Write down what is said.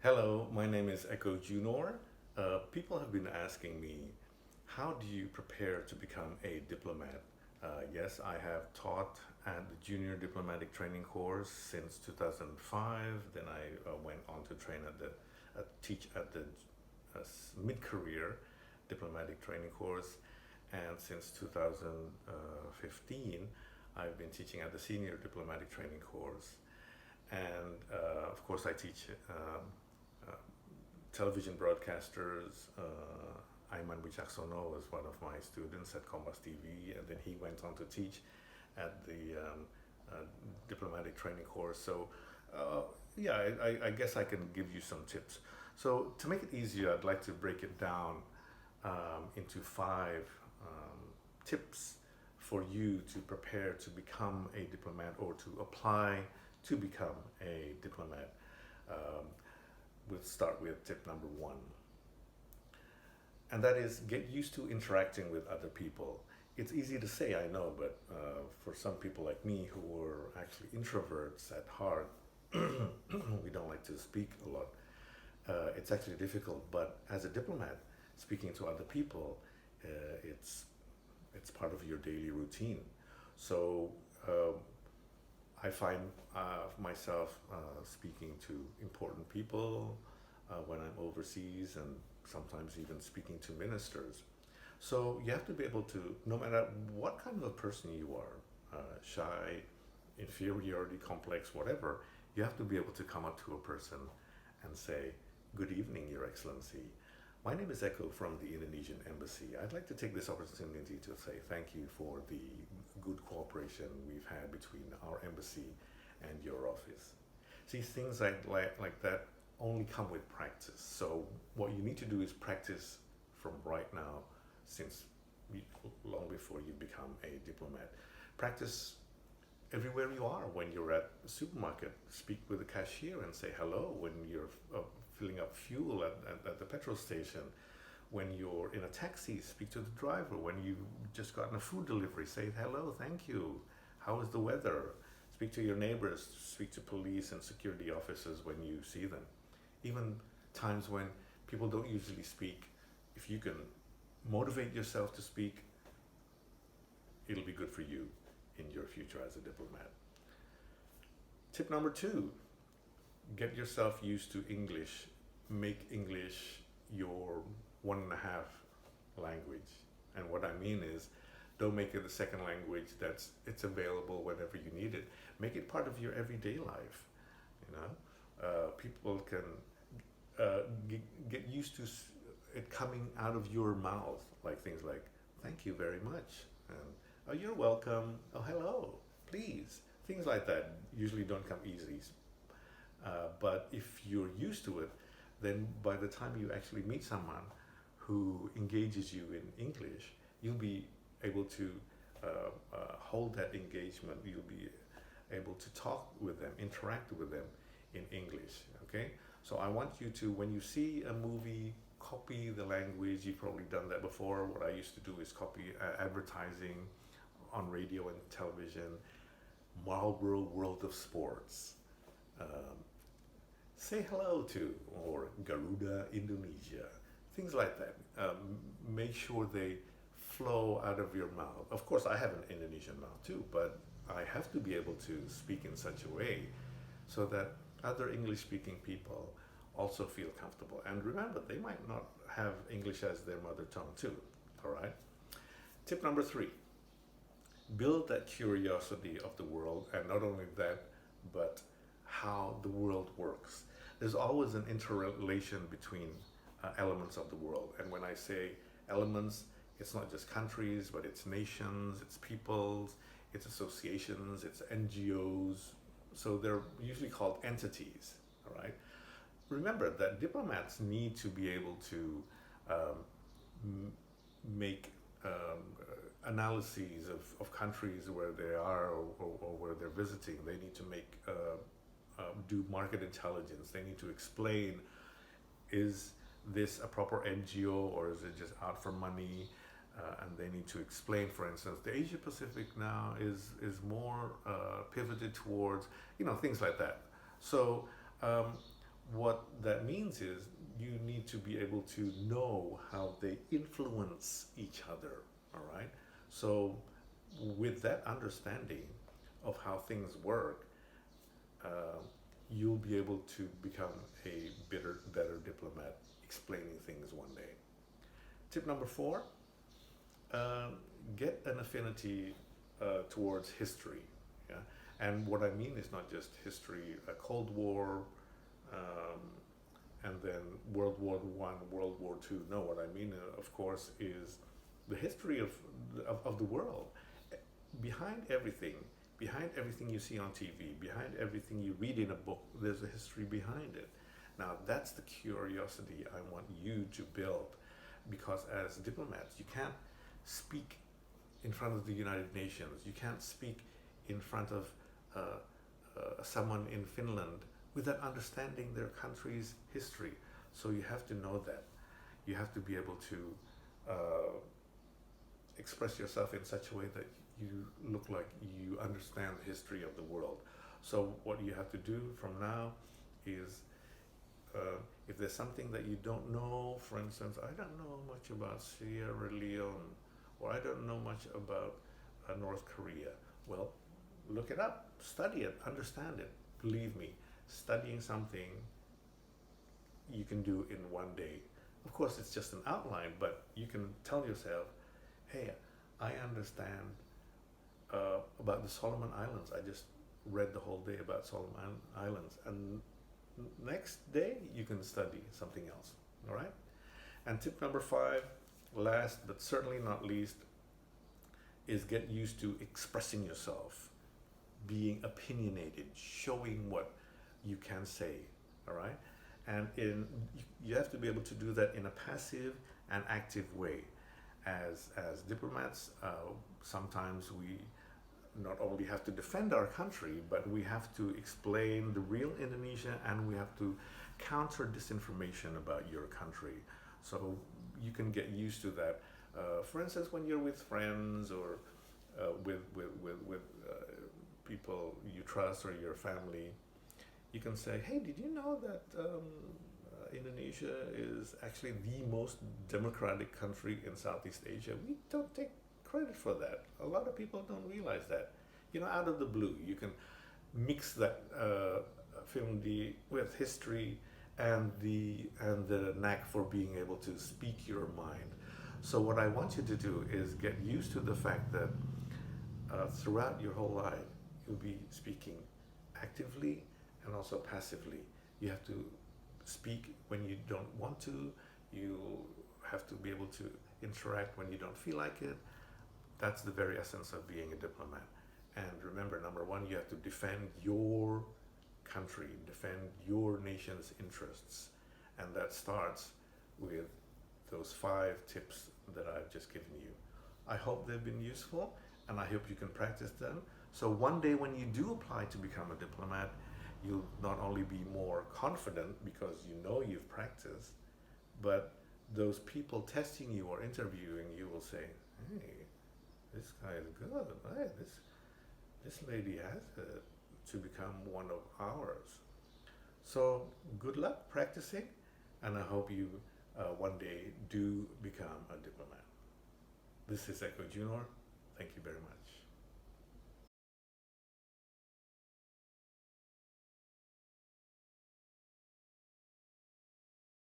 Hello, my name is Echo Junor. People have been asking me, how do you prepare to become a diplomat? Yes, I have taught at the Junior Diplomatic Training Course since 2005. Then I went on to teach at the mid-career diplomatic training course. And since 2015, I've been teaching at the senior diplomatic training course. And of course, I teach uh, television broadcasters. Aiman Wicaksono was one of my students at Kompas TV, and then he went on to teach at the diplomatic training course. So, uh, yeah, I guess I can give you some tips. So, to make it easier, I'd like to break it down into five tips for you to prepare to become a diplomat or to apply to become a diplomat. Um, we'll start with tip number one, and that is get used to interacting with other people. It's easy to say, I know, but for some people like me who are actually introverts at heart, we don't like to speak a lot. It's actually difficult, but as a diplomat, speaking to other people, uh, it's it's part of your daily routine. So uh, I find myself speaking to important people when I'm overseas, and sometimes even speaking to ministers. So you have to be able to, no matter what kind of a person you are, shy, inferiority complex, whatever, you have to be able to come up to a person and say, "Good evening, Your Excellency. My name is Eko from the Indonesian Embassy. I'd like to take this opportunity to say thank you for the good cooperation we've had between our embassy and your office." See, things like that only come with practice. So, what you need to do is practice from right now, since long before you become a diplomat. Practice everywhere you are. When you're at the supermarket, speak with the cashier and say hello. When you're filling up fuel at the petrol station, when you're in a taxi, speak to the driver. When you've just gotten a food delivery, say hello, thank you. How is the weather? Speak to your neighbors, speak to police and security officers when you see them. Even times when people don't usually speak, if you can motivate yourself to speak, it'll be good for you in your future as a diplomat. Tip number two, get yourself used to English. Make English your one and a half language. And what I mean is, don't make it the second language that's it's available whenever you need it. Make it part of your everyday life. You know, people can get used to it coming out of your mouth, like things like "Thank you very much," and "Oh, you're welcome," "Oh, hello," "Please." Things like that usually don't come easy, but if you're used to it, then by the time you actually meet someone who engages you in English, you'll be able to hold that engagement. You'll be able to talk with them, interact with them in English. Okay, so I want you to, when you see a movie, copy the language. You've probably done that before. What I used to do is copy advertising on radio and television. Marlboro World of Sports. Um, Say hello to, or Garuda Indonesia, things like that. Make sure they flow out of your mouth. Of course, I have an Indonesian mouth too, but I have to be able to speak in such a way so that other English speaking people also feel comfortable. And remember, they might not have English as their mother tongue too. All right. Tip number three, build that curiosity of the world, and not only that, but how the world works. There's always an interrelation between elements of the world. And when I say elements, it's not just countries, but it's nations, it's peoples, it's associations, it's NGOs. So they're usually called entities, all right? Remember that diplomats need to be able to make analyses of countries where they are, or where they're visiting. They need to make do market intelligence. They need to explain, is this a proper NGO or is it just out for money? And they need to explain, for instance, the Asia Pacific now is more pivoted towards, things like that. So What that means is you need to be able to know how they influence each other, all right? So, with that understanding of how things work, uh, you'll be able to become a better diplomat explaining things one day. Tip number four, um, get an affinity towards history. Yeah? And what I mean is not just history, Cold War, um, and then World War I, World War II. No, what I mean, of course, is the history of the world. Behind everything, behind everything you see on TV, behind everything you read in a book, there's a history behind it. Now, that's the curiosity I want you to build, because as diplomats, you can't speak in front of the United Nations. You can't speak in front of someone in Finland without understanding their country's history. So you have to know that. You have to be able to express yourself in such a way that you look like you understand the history of the world. So what you have to do from now is, if there's something that you don't know, for instance, I don't know much about Sierra Leone, or I don't know much about North Korea. Well, look it up, study it, understand it. Believe me, studying something you can do in one day. Of course, it's just an outline, but you can tell yourself, hey, I understand about the Solomon Islands. I just read the whole day about Solomon Islands. And next day, you can study something else, all right? And tip number five, last but certainly not least, is get used to expressing yourself, being opinionated, showing what you can say, all right? And you have to be able to do that in a passive and active way. As diplomats, sometimes we not only have to defend our country, but we have to explain the real Indonesia, and we have to counter disinformation about your country. So you can get used to that. For instance, when you're with friends or with people you trust or your family, you can say, hey, did you know that Indonesia is actually the most democratic country in Southeast Asia? We don't take credit for that. A lot of people don't realize that. You know, out of the blue, you can mix that film with history and the knack for being able to speak your mind. So what I want you to do is get used to the fact that throughout your whole life, you'll be speaking actively and also passively. You have to speak when you don't want to. You have to be able to interact when you don't feel like it. That's the very essence of being a diplomat. And remember, number one, you have to defend your country, defend your nation's interests. And that starts with those 5 tips that I've just given you. I hope they've been useful, and I hope you can practice them. So one day when you do apply to become a diplomat, you'll not only be more confident because you know you've practiced, but those people testing you or interviewing you will say, hey, this guy is good. Hey, this lady has it to become one of ours. So good luck practicing, and I hope you one day do become a diplomat. This is Echo Junor. Thank you very much.